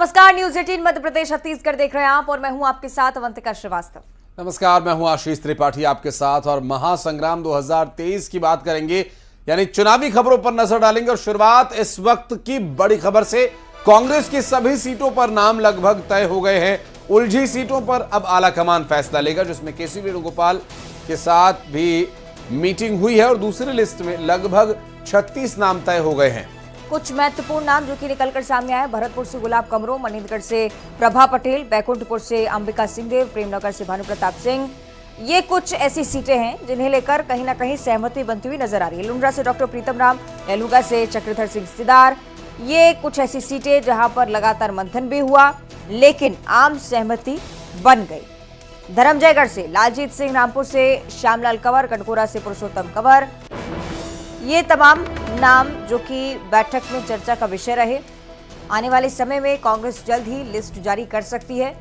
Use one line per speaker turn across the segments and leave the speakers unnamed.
नमस्कार, न्यूज 18 मध्य प्रदेश छत्तीसगढ़ देख रहे हैं आप और मैं हूं आपके साथ अवंतिका श्रीवास्तव।
नमस्कार, मैं हूं आशीष त्रिपाठी आपके साथ और महासंग्राम 2023 की बात करेंगे, यानी चुनावी खबरों पर नजर डालेंगे। और शुरुआत इस वक्त की बड़ी खबर से। कांग्रेस की सभी सीटों पर नाम लगभग तय हो गए हैं। उलझी सीटों पर अब आलाकमान फैसला लेगा, जिसमें केसी वेणुगोपाल के साथ भी मीटिंग हुई है और दूसरी लिस्ट में लगभग 36 नाम तय हो गए हैं।
कुछ महत्वपूर्ण नाम जो कि निकलकर सामने आए। भरतपुर से गुलाब कमरो, मनेन्द्रगढ़ से प्रभा पटेल, बैकुंठपुर से अंबिका सिंहदेव, प्रेमनगर से भानु प्रताप सिंह। ये कुछ ऐसी सीटें हैं जिन्हें लेकर कहीं ना कहीं सहमति बनती हुई नजर आ रही है। लुंड्रा से डॉक्टर प्रीतम राम, लहलूगा से चक्रधर सिंह सिदार। ये कुछ ऐसी सीटें जहां पर लगातार मंथन भी हुआ लेकिन आम सहमति बन गई। धर्मजयगढ़ से लालजीत सिंह, रामपुर से श्यामलाल कंवर, कटघोरा से पुरुषोत्तम कंवर। ये तमाम नाम जो कि बैठक में चर्चा का विषय रहे। आने वाले समय में कांग्रेस जल्द ही लिस्ट जारी कर सकती है,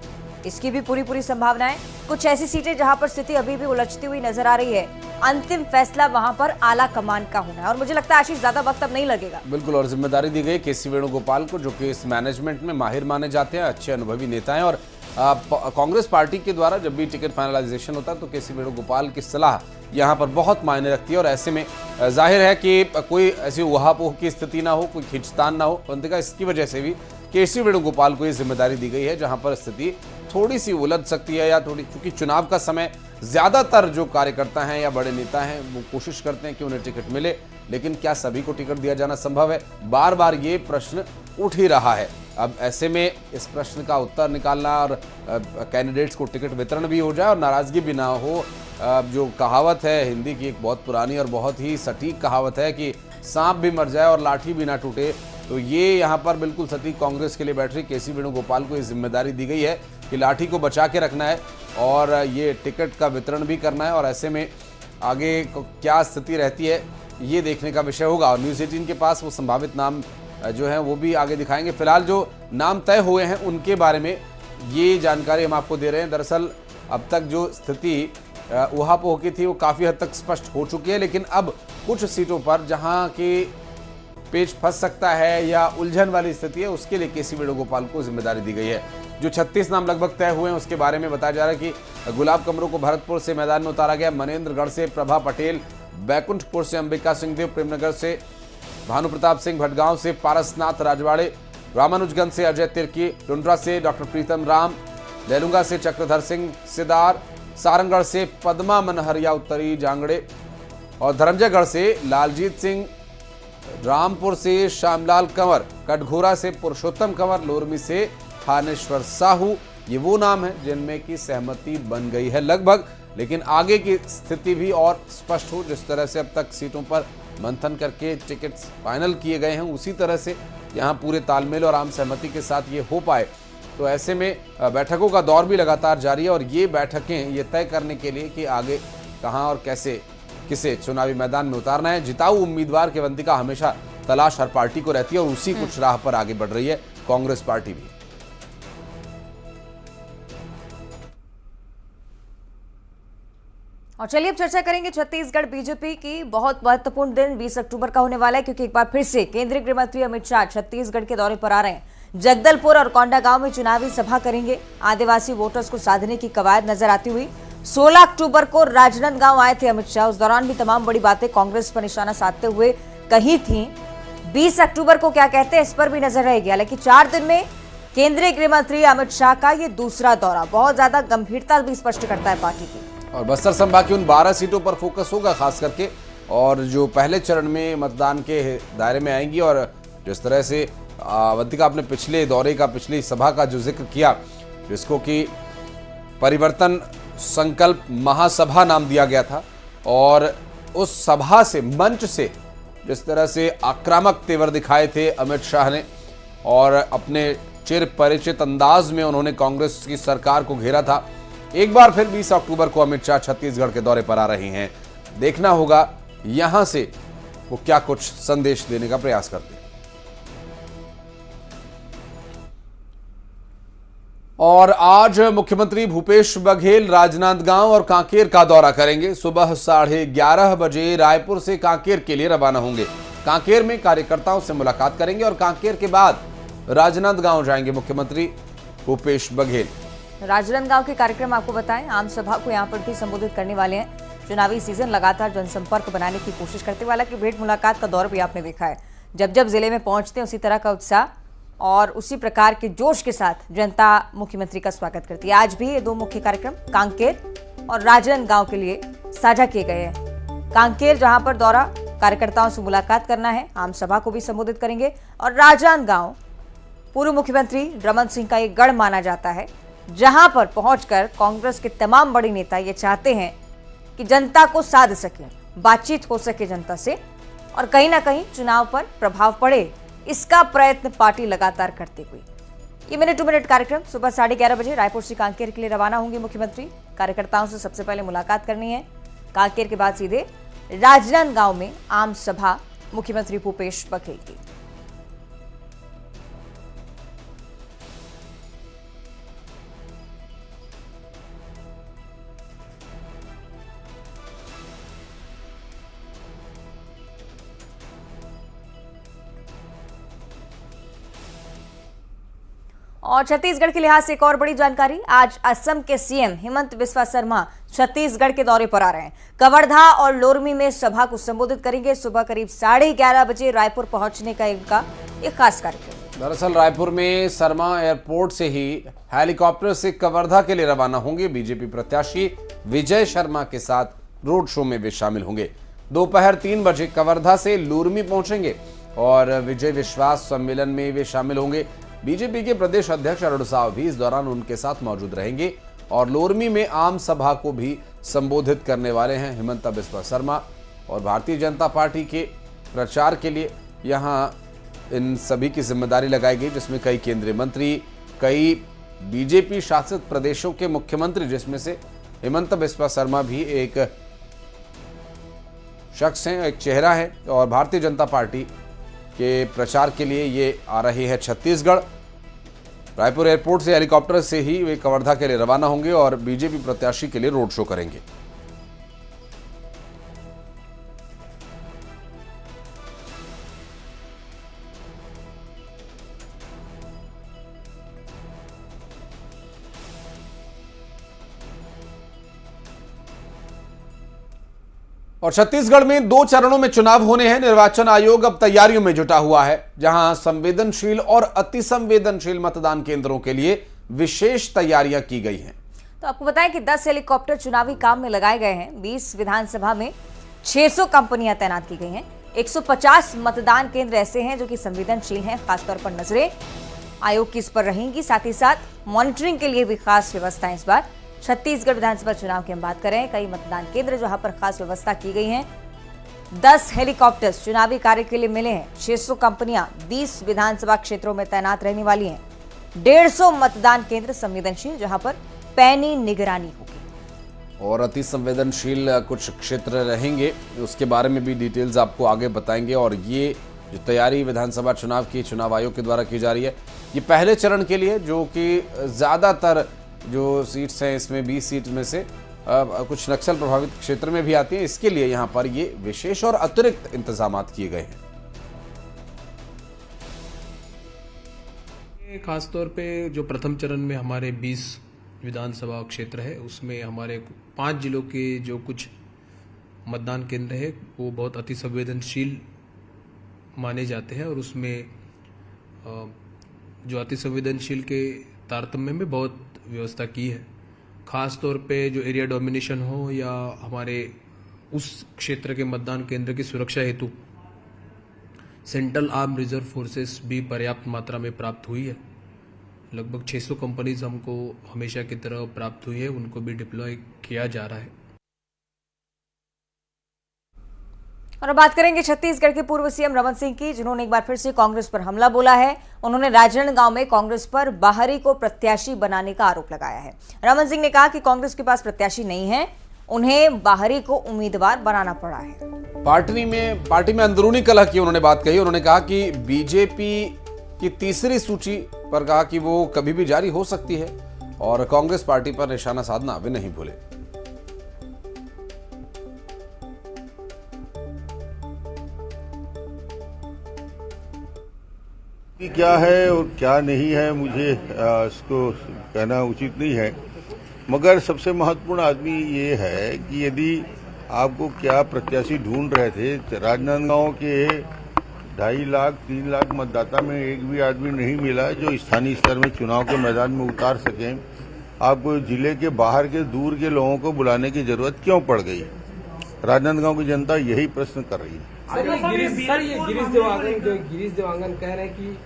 इसकी भी पूरी संभावनाएं। कुछ ऐसी सीटें जहां पर स्थिति अभी भी उलझती हुई नजर आ रही है। अंतिम फैसला वहां पर आला कमान का होना है और मुझे लगता है आशीष ज्यादा वक्त अब नहीं लगेगा।
बिल्कुल, और जिम्मेदारी दी गई केसी वेणुगोपाल को, जो कि इस मैनेजमेंट में माहिर माने जाते हैं, अच्छे अनुभवी नेता हैं। और कांग्रेस पार्टी के द्वारा जब भी टिकट फाइनलाइजेशन होता है तो केसी वेणुगोपाल की सलाह यहाँ पर बहुत मायने रखती है। और ऐसे में जाहिर है कि कोई ऐसी उहापोह की स्थिति ना हो, कोई खिंचतान ना हो। बंदिका, इसकी वजह से भी केसी वेणुगोपाल को ये जिम्मेदारी दी गई है, जहां पर स्थिति थोड़ी सी उलझ सकती है या थोड़ी, क्योंकि चुनाव का समय, ज्यादातर जो कार्यकर्ता हैं या बड़े नेता हैं वो कोशिश करते हैं कि उन्हें टिकट मिले, लेकिन क्या सभी को टिकट दिया जाना संभव है? बार बार ये प्रश्न उठ ही रहा है। अब ऐसे में इस प्रश्न का उत्तर निकालना और कैंडिडेट्स को टिकट वितरण भी हो जाए और नाराजगी भी ना हो। जो कहावत है हिंदी की, एक बहुत पुरानी और बहुत ही सटीक कहावत है कि सांप भी मर जाए और लाठी भी ना टूटे, तो ये यहाँ पर बिल्कुल सटीक कांग्रेस के लिए बैठ रही। केसी वेणुगोपाल को ये जिम्मेदारी दी गई है कि लाठी को बचा के रखना है और ये टिकट का वितरण भी करना है। और ऐसे में आगे क्या स्थिति रहती है ये देखने का विषय होगा। और न्यूज़ 18 के पास वो संभावित नाम जो हैं वो भी आगे दिखाएंगे। फिलहाल जो नाम तय हुए हैं उनके बारे में ये जानकारी हम आपको दे रहे हैं। दरअसल अब तक जो स्थिति उहापोह की थी वो काफ़ी हद तक स्पष्ट हो चुकी है, लेकिन अब कुछ सीटों पर जहां की पेच फंस सकता है या उलझन वाली स्थिति है, उसके लिए केसी वेणुगोपाल को जिम्मेदारी दी गई है। जो 36 नाम लगभग तय हुए हैं उसके बारे में बताया जा रहा है कि गुलाब कमरों को भरतपुर से मैदान में उतारा गया, मनेन्द्रगढ़ से प्रभा पटेल, बैकुंठपुर से अंबिका सिंहदेव, प्रेमनगर से भानु प्रताप सिंह, भटगांव से पारसनाथ राजवाड़े, रामानुजगंज से अजय तिर्की, लुंड्रा से डॉक्टर प्रीतम राम, लहलूगा से चक्रधर सिंह सिदार, सारंगढ़ से पद्मा मनहरिया उत्तरी जांगड़े और धर्मजयगढ़ से लालजीत सिंह, रामपुर से श्यामलाल कंवर, कटघोरा से पुरुषोत्तम कंवर, लोरमी से थानेश्वर साहू। ये वो नाम है जिनमें की सहमति बन गई है लगभग, लेकिन आगे की स्थिति भी और स्पष्ट हो। जिस तरह से अब तक सीटों पर मंथन करके टिकट्स फाइनल किए गए हैं, उसी तरह से यहाँ पूरे तालमेल और आम सहमति के साथ ये हो पाए। तो ऐसे में बैठकों का दौर भी लगातार जारी है और ये बैठकें ये तय करने के लिए कि आगे कहाँ और कैसे किसे चुनावी मैदान में उतारना है। जिताऊ उम्मीदवार की अवंतिका हमेशा तलाश हर पार्टी को रहती है और उसी कुछ राह पर आगे बढ़ रही है कांग्रेस पार्टी भी।
और चलिए अब चर्चा करेंगे छत्तीसगढ़ बीजेपी की। बहुत महत्वपूर्ण दिन 20 अक्टूबर का होने वाला है, क्योंकि एक बार फिर से केंद्रीय गृह मंत्री अमित शाह छत्तीसगढ़ के दौरे पर आ रहे हैं। जगदलपुर और कोंडागांव में चुनावी सभा करेंगे। आदिवासी वोटर्स को साधने की कवायद नजर आती हुई 16 अक्टूबर को राजनांदगांव आए थे अमित शाह। उस दौरान भी तमाम बड़ी बातें कांग्रेस पर निशाना साधते हुए कही थी। 20 अक्टूबर को क्या कहते हैं इस पर भी नजर रहेगी। हालांकि 4 दिन में केंद्रीय गृह मंत्री अमित शाह का ये दूसरा दौरा बहुत ज्यादा गंभीरता भी स्पष्ट करता है पार्टी की।
और बस्तर संभाग की उन 12 सीटों पर फोकस होगा खास करके, और जो पहले चरण में मतदान के दायरे में आएंगी। और जिस तरह से अवंतिका आपने पिछले दौरे का, पिछली सभा का जो जिक्र किया, जिसको कि परिवर्तन संकल्प महासभा नाम दिया गया था, और उस सभा से, मंच से जिस तरह से आक्रामक तेवर दिखाए थे अमित शाह ने और अपने चिर परिचित अंदाज में उन्होंने कांग्रेस की सरकार को घेरा था, एक बार फिर 20 अक्टूबर को अमित शाह छत्तीसगढ़ के दौरे पर आ रहे हैं। देखना होगा यहां से वो क्या कुछ संदेश देने का प्रयास करते हैं। और आज मुख्यमंत्री भूपेश बघेल राजनांदगांव और कांकेर का दौरा करेंगे। सुबह 11:30 बजे रायपुर से कांकेर के लिए रवाना होंगे। कांकेर में कार्यकर्ताओं से मुलाकात करेंगे और कांकेर के बाद राजनांदगांव जाएंगे मुख्यमंत्री भूपेश बघेल।
राजनांदगांव के कार्यक्रम आपको बताएं, आम सभा को यहां पर भी संबोधित करने वाले हैं। चुनावी सीजन लगातार जनसंपर्क बनाने की कोशिश करते वाला कि भेंट मुलाकात का दौर भी आपने देखा है। जब जब जिले में पहुंचते हैं उसी तरह का उत्साह और उसी प्रकार के जोश के साथ जनता मुख्यमंत्री का स्वागत करती है। आज भी ये दो मुख्य कार्यक्रम कांकेर और राजनांदगांव के लिए साझा किए गए हैं। कांकेर जहां पर दौरा कार्यकर्ताओं से मुलाकात करना है, आम सभा को भी संबोधित करेंगे। और राजनांदगांव पूर्व मुख्यमंत्री रमन सिंह का एक गढ़ माना जाता है, जहां पर पहुंचकर कांग्रेस के तमाम बड़े नेता ये चाहते हैं कि जनता को साध सके, बातचीत हो सके जनता से और कहीं ना कहीं चुनाव पर प्रभाव पड़े, इसका प्रयत्न पार्टी लगातार करती हुई। ये मिनट टू मिनट कार्यक्रम सुबह 11:30 बजे रायपुर से कांकेर के लिए रवाना होंगे मुख्यमंत्री। कार्यकर्ताओं से सबसे पहले मुलाकात करनी है। कांकेर के बाद सीधे राजनांदगांव में आम सभा मुख्यमंत्री भूपेश बघेल की। और छत्तीसगढ़ के लिहाज से एक और बड़ी जानकारी, आज असम के सीएम हिमंत बिस्वा शर्मा छत्तीसगढ़ के दौरे पर आ रहे हैं। कवर्धा और लोरमी में सभा को संबोधित करेंगे। सुबह करीब 11:30 बजे रायपुर पहुंचने का इनका एक खास कार्यक्रम।
दरअसल रायपुर में शर्मा एयरपोर्ट से ही हेलीकॉप्टर से कवर्धा के लिए रवाना होंगे। बीजेपी प्रत्याशी विजय शर्मा के साथ रोड शो में वे शामिल होंगे। दोपहर 3 बजे कवर्धा से लुरमी पहुंचेंगे और विजय विश्वास सम्मेलन में वे शामिल होंगे। बीजेपी के प्रदेश अध्यक्ष अरुण साव भी इस दौरान उनके साथ मौजूद रहेंगे और लोरमी में आम सभा को भी संबोधित करने वाले हैं हिमंत बिस्वा शर्मा। और भारतीय जनता पार्टी के प्रचार के लिए यहां इन सभी की जिम्मेदारी लगाई गई, जिसमें कई केंद्रीय मंत्री, कई बीजेपी शासित प्रदेशों के मुख्यमंत्री, जिसमें से हिमंत बिस्वा शर्मा भी एक शख्स हैं, एक चेहरा है। और भारतीय जनता पार्टी के प्रचार के लिए ये आ रहे हैं छत्तीसगढ़। रायपुर एयरपोर्ट से हेलीकॉप्टर से ही वे कवर्धा के लिए रवाना होंगे और बीजेपी प्रत्याशी के लिए रोड शो करेंगे। और छत्तीसगढ़ में 2 चरणों में चुनाव होने हैं। निर्वाचन आयोग अब तैयारियों में जुटा हुआ है, जहां संवेदनशील और अति संवेदनशील मतदान केंद्रों के लिए विशेष तैयारियां की गई हैं।
तो आपको बताएं कि 10 हेलीकॉप्टर चुनावी काम में लगाए गए हैं। 20 विधानसभा में 600 कंपनियां तैनात की गई हैं। 150 मतदान केंद्र ऐसे हैं जो कि संवेदनशील हैं, खासतौर पर नजरें आयोग की इस पर रहेंगी। साथ ही साथ मॉनिटरिंग के लिए भी खास व्यवस्थाएं इस बार छत्तीसगढ़ विधानसभा चुनाव की हम बात करें, कई मतदान केंद्र जहां पर खास व्यवस्था की गई है। 10 हेलीकॉप्टर्स चुनावी कार्य के लिए मिले हैं। 600 कंपनियां 20 विधानसभा क्षेत्रों में तैनात रहने वाली हैं। 150 मतदान केंद्र संवेदनशील, जहां पर पैनी निगरानी होगी।
और अति संवेदनशील कुछ क्षेत्र रहेंगे, उसके बारे में भी डिटेल्स आपको आगे बताएंगे। और ये जो तैयारी विधानसभा चुनाव की चुनाव आयोग के द्वारा की जा रही है, ये पहले चरण के लिए, जो कि ज़्यादातर जो सीट्स हैं इसमें 20 सीट में से कुछ नक्सल प्रभावित क्षेत्र में भी आती हैं। इसके लिए यहाँ पर ये विशेष और अतिरिक्त इंतजाम किए गए हैं।
खासतौर पे जो प्रथम चरण में हमारे 20 विधानसभा क्षेत्र है, उसमें हमारे 5 जिलों के जो कुछ मतदान केंद्र है वो बहुत अति संवेदनशील माने जाते हैं। और उसमें जो अति संवेदनशील के तारतम्य में बहुत व्यवस्था की है। खास तौर पे जो एरिया डोमिनेशन हो या हमारे उस क्षेत्र के मतदान केंद्र की सुरक्षा हेतु सेंट्रल आर्म रिजर्व फोर्सेस भी पर्याप्त मात्रा में प्राप्त हुई है। लगभग 600 कंपनीज हमको हमेशा की तरह प्राप्त हुई है, उनको भी डिप्लॉय किया जा रहा है।
और अब बात करेंगे छत्तीसगढ़ के पूर्व सीएम रमन सिंह की, जिन्होंने एक बार फिर से कांग्रेस पर हमला बोला है। उन्होंने राजनांदगांव में कांग्रेस पर बाहरी को प्रत्याशी बनाने का आरोप लगाया है। रमन सिंह ने कहा कि कांग्रेस के पास प्रत्याशी नहीं है, उन्हें बाहरी को उम्मीदवार बनाना पड़ा है।
पार्टी में अंदरूनी कलह की उन्होंने बात कही। उन्होंने कहा कि बीजेपी की तीसरी सूची पर कहा कि वो कभी भी जारी हो सकती है और कांग्रेस पार्टी पर निशाना साधना वे नहीं भूले।
क्या है और क्या नहीं है मुझे इसको कहना उचित नहीं है, मगर सबसे महत्वपूर्ण आदमी ये है कि यदि आपको क्या प्रत्याशी ढूंढ रहे थे, राजनांदगांव के 2.5 लाख 3 लाख मतदाता में एक भी आदमी नहीं मिला जो स्थानीय स्तर में चुनाव के मैदान में उतार सके। आपको जिले के बाहर के दूर के लोगों को बुलाने की जरूरत क्यों पड़ गई? राजनांदगांव की जनता यही प्रश्न कर रही है।
ये गिरीश देवांगन कह रहे हैं कि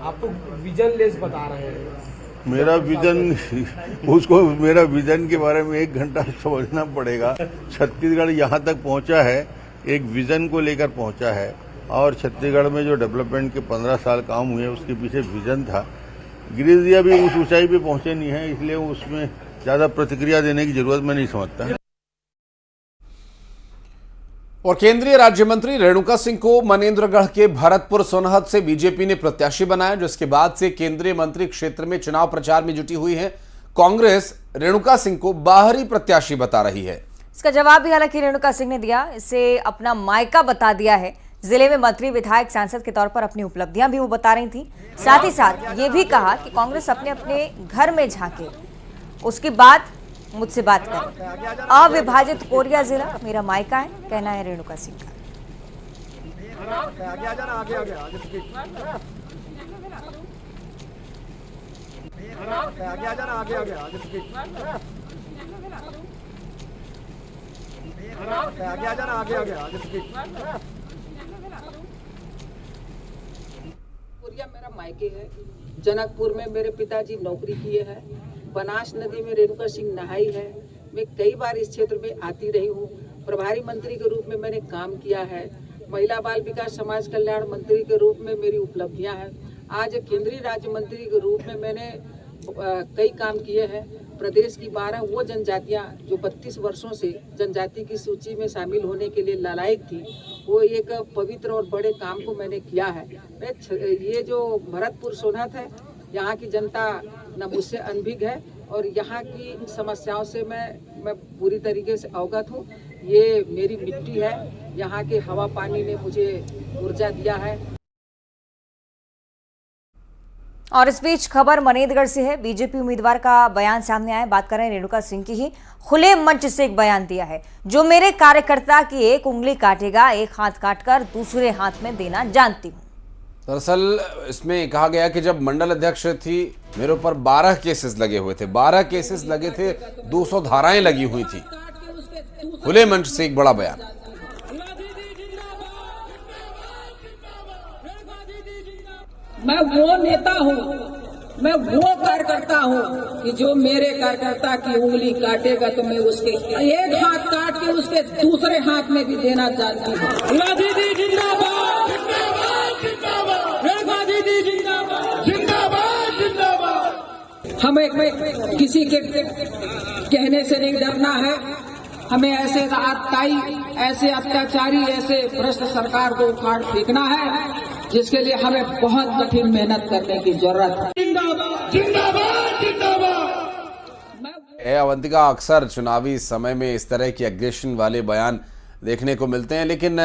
आपको विजन लेस बता रहे हैं।
मेरा विजन के बारे में 1 घंटा समझना पड़ेगा। छत्तीसगढ़ यहाँ तक पहुँचा है, एक विजन को लेकर पहुँचा है, और छत्तीसगढ़ में जो डेवलपमेंट के 15 साल काम हुए उसके पीछे विजन था। गिरीश जी अभी उस ऊंचाई पे पहुँचे नहीं है, इसलिए उसमें ज्यादा प्रतिक्रिया देने की जरूरत मैं नहीं समझता।
और केंद्रीय राज्य मंत्री रेणुका सिंह को मनेंद्रगढ़ के भरतपुर सोनहत से बीजेपी ने प्रत्याशी बनाया, जिसके बाद से केंद्रीय मंत्री क्षेत्र में चुनाव प्रचार में जुटी हुई है। कांग्रेस रेणुका सिंह को बाहरी प्रत्याशी बता रही है।
इसका जवाब भी हालांकि रेणुका सिंह ने दिया, इसे अपना मायका बता दिया है। जिले में मंत्री, विधायक, सांसद के तौर पर अपनी उपलब्धियां भी वो बता रही थी। साथ ही साथ ये भी कहा कि कांग्रेस अपने अपने घर में झांके, उसके बाद मुझसे बात करें। अविभाजित कोरिया जिला मेरा मायका है, कहना है रेणुका सिंह का।
कोरिया मेरा मायके है। जनकपुर में मेरे पिताजी नौकरी किए हैं। बनास नदी में रेणुका सिंह नहाई है। मैं कई बार इस क्षेत्र में आती रही हूँ। प्रभारी मंत्री के रूप में मैंने काम किया है। महिला बाल विकास समाज कल्याण मंत्री के रूप में मेरी उपलब्धियां हैं। आज केंद्रीय राज्य मंत्री के रूप में मैंने कई काम किए हैं। प्रदेश की 12 वो जनजातियां जो 32 वर्षों से जनजाति की सूची में शामिल होने के लिए लालायक थी, वो एक पवित्र और बड़े काम को मैंने किया है। ये जो भरतपुर सोनहत है, यहाँ की जनता न मुझसे अनभिज्ञ है और यहाँ की समस्याओं से मैं पूरी तरीके से अवगत हूँ। ये मेरी मिट्टी है, यहाँ के हवा पानी ने मुझे ऊर्जा दिया है।
और इस बीच खबर मनेंद्रगढ़ से है। बीजेपी उम्मीदवार का बयान सामने आया। बात करें रेणुका सिंह की ही। खुले मंच से एक बयान दिया है, जो मेरे कार्यकर्ता की एक उंगली काटेगा, एक हाथ काटकर दूसरे हाथ में देना जानती हूँ।
दरअसल इसमें कहा गया कि जब मंडल अध्यक्ष थी, मेरे ऊपर 12 केसेस लगे हुए थे, 12 केसेस लगे थे, 200 धाराएं लगी हुई थी। खुले मंच से एक बड़ा बयान।
मैं वो नेता हूँ, मैं वो कार्यकर्ता हूँ कि जो मेरे कार्यकर्ता की उंगली काटेगा तो मैं उसके एक हाथ काट के उसके दूसरे हाथ में भी देना जानती हूँ। दीदी जिंदाबाद, दीदी जिंदाबाद, जिंदाबाद, जिंदाबाद। हमें किसी के कहने से नहीं डरना है। हमें ऐसे आतताई, ऐसे अत्याचारी, ऐसे भ्रष्ट सरकार को उखाड़ फेंकना है, जिसके लिए हमें बहुत कठिन मेहनत करने की जरूरत है। जिंदाबाद, जिंदाबाद, जिंदाबाद।
अवंतिका, अक्सर चुनावी समय में इस तरह की एग्रेशन वाले बयान देखने को मिलते हैं, लेकिन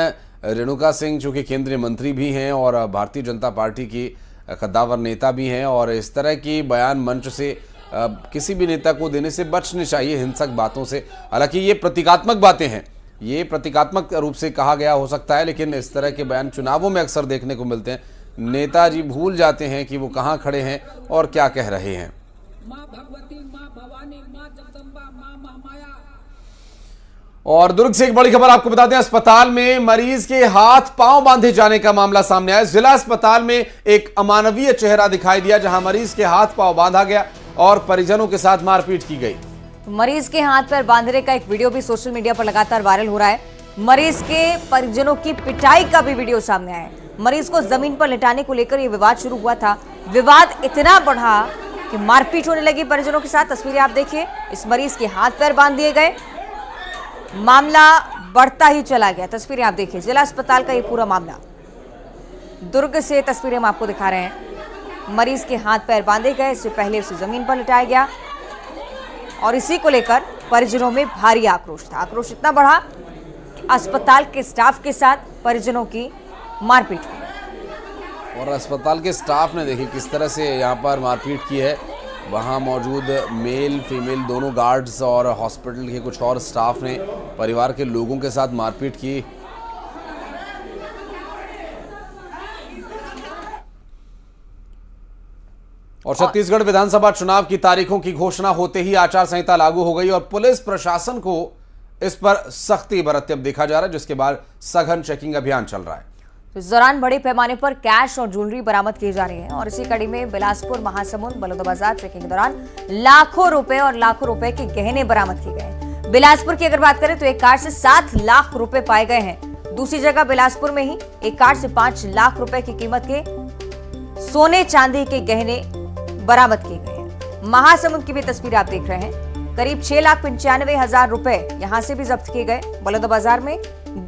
रेणुका सिंह चूंकि केंद्रीय मंत्री भी हैं और भारतीय जनता पार्टी की कद्दावर नेता भी हैं, और इस तरह की बयान मंच से किसी भी नेता को देने से बचनी चाहिए, हिंसक बातों से। हालांकि ये प्रतीकात्मक बातें हैं, ये प्रतीकात्मक रूप से कहा गया हो सकता है, लेकिन इस तरह के बयान चुनावों में अक्सर देखने को मिलते हैं। नेताजी भूल जाते हैं कि वो कहाँ खड़े हैं और क्या कह रहे हैं।
माँ भगवती, माँ भवानी, माँ जगदम्बा, माँ महामाया।
और दुर्ग से एक बड़ी खबर आपको बता दें, अस्पताल में मरीज के हाथ पांव बांधे जाने का मामला सामने आया। जिला अस्पताल में एक अमानवीय चेहरा दिखाई दिया, जहां मरीज के हाथ पांव बांधा गया और परिजनों के साथ मारपीट की गई।
मरीज के हाथ पैर बांधने का एक वीडियो भी सोशल मीडिया पर लगातार वायरल हो रहा है। मरीज के परिजनों की पिटाई का भी वीडियो सामने आया है। मरीज को जमीन पर लिटाने को लेकर यह विवाद शुरू हुआ था। विवाद इतना बढ़ा कि मारपीट होने लगी परिजनों के साथ। तस्वीरें आप देखिए, इस मरीज के हाथ पैर बांध दिए गए, मामला बढ़ता ही चला गया। तस्वीरें आप देखिए, जिला अस्पताल का ये पूरा मामला। दुर्ग से तस्वीरें हम आपको दिखा रहे हैं। मरीज के हाथ पैर बांधे गए, इससे पहले उसे जमीन पर लिटाया गया और इसी को लेकर परिजनों में भारी आक्रोश था। आक्रोश इतना बढ़ा, अस्पताल के स्टाफ के साथ परिजनों की मारपीट हुई।
और अस्पताल के स्टाफ ने देखिए किस तरह से यहाँ पर मारपीट की है। वहाँ मौजूद मेल फीमेल दोनों गार्ड्स और हॉस्पिटल के कुछ और स्टाफ ने परिवार के लोगों के साथ मारपीट की। और छत्तीसगढ़ विधानसभा चुनाव की तारीखों की घोषणा होते ही आचार संहिता लागू हो गई और पुलिस प्रशासन को इस पर सख्ती बरतते अब देखा जा रहा है, जिसके बाद सघन चेकिंग अभियान चल रहा है।
इस दौरान बड़े पैमाने पर कैश और ज्वेलरी बरामद की जा रही है और इसी कड़ी में बिलासपुर, महासमुंद, बलौदाबाजार चेकिंग के दौरान लाखों रुपए के गहने बरामद किए गए। बिलासपुर की अगर बात करें तो एक कार से 7 लाख रुपए पाए गए हैं। दूसरी जगह बिलासपुर में ही एक कार से 5 लाख रुपए की कीमत के सोने चांदी के गहने बरामद किए गए हैं। महासमुंद की भी तस्वीर आप देख रहे हैं। करीब 6,95,000 रुपए यहां से भी जब्त किए गए। बलौदाबाजार में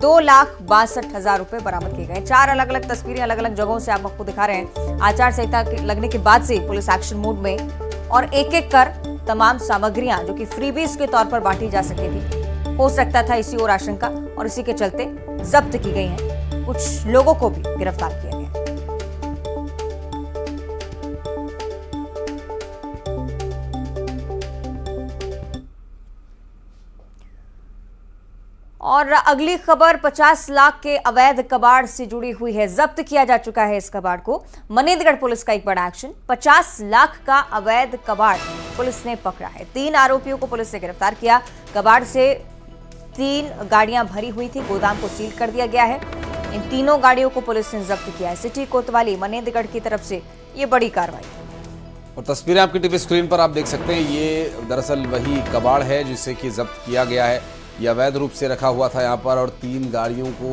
2,62,000 रुपए बरामद किए गए। 4 अलग अलग तस्वीरें अलग अलग जगहों से आप आपको दिखा रहे हैं। आचार संहिता लगने के बाद से पुलिस एक्शन मोड में और एक एक कर तमाम सामग्रियां जो कि फ्रीबीज के तौर पर बांटी जा सकती थी, हो सकता था इसी और आशंका, और इसी के चलते जब्त की गई हैं। कुछ लोगों को भी गिरफ्तार किया गया। और अगली खबर 50 लाख के अवैध कबाड़ से जुड़ी हुई है। जब्त किया जा चुका है इस कबाड़ को। मनेंद्रगढ़ पुलिस का एक बड़ा एक्शन। 50 लाख का अवैध कबाड़ पुलिस ने पकड़ा है। 3 आरोपियों को पुलिस ने गिरफ्तार किया। कबाड़ से 3 गाड़ियां भरी हुई थी। गोदाम को सील कर दिया गया है। इन तीनों गाड़ियों को पुलिस ने जब्त किया है। सिटी कोतवाली मनेंद्रगढ़ की तरफ से ये बड़ी कार्रवाई।
और तस्वीरें आपकी टीवी स्क्रीन पर आप देख सकते हैं। ये दरअसल वही कबाड़ है जिसे कि जब्त किया गया है। ये अवैध रूप से रखा हुआ था यहाँ पर और 3 गाड़ियों को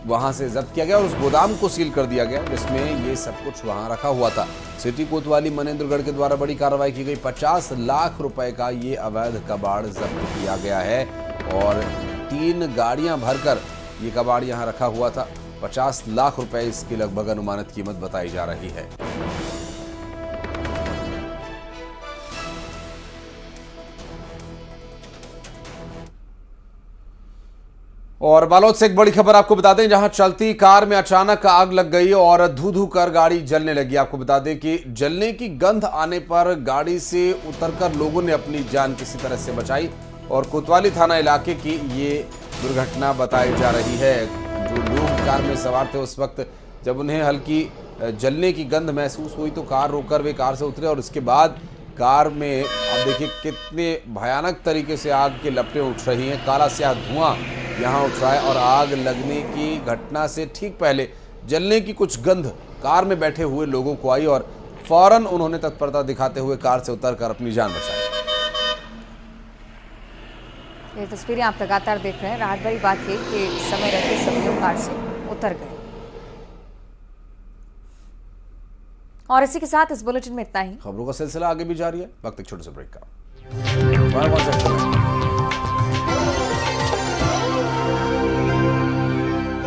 वहाँ से जब्त किया गया और उस गोदाम को सील कर दिया गया जिसमें ये सब कुछ वहाँ रखा हुआ था। सिटी कोतवाली मनेंद्रगढ़ के द्वारा बड़ी कार्रवाई की गई। 50 लाख रुपए का ये अवैध कबाड़ जब्त किया गया है और 3 गाड़ियाँ भरकर ये कबाड़ यहाँ रखा हुआ था। 50 लाख रुपए इसकी लगभग अनुमानित कीमत बताई जा रही है। और बालोद से एक बड़ी खबर आपको बता दें, जहां चलती कार में अचानक आग लग गई और धू धू कर गाड़ी जलने लगी। आपको बता दें कि जलने की गंध आने पर गाड़ी से उतरकर लोगों ने अपनी जान किसी तरह से बचाई और कोतवाली थाना इलाके की ये दुर्घटना बताई जा रही है। जो लोग कार में सवार थे उस वक्त जब उन्हें हल्की जलने की गंध महसूस हुई तो कार रोककर वे कार से उतरे और उसके बाद कार में आप देखिए कितने भयानक तरीके से आग की लपटें उठ रही हैं। काला स्याह धुआं यहाँ उठ रहा है और आग लगने की घटना से ठीक पहले जलने की कुछ गंध कार में बैठे हुए लोगों को आई और फौरन उन्होंने तत्परता दिखाते हुए कार से उतरकर अपनी जान बचाई।
ये तस्वीरें आप लगातार देख रहे हैं। राहत भरी बात है कि समय रहते सभी लोग कार से उतर गए। और इसी के साथ इस बुलेटिन में इतना ही।
खबरों का सिलसिला आगे भी जारी है। वक्त एक छोटे से ब्रेक का।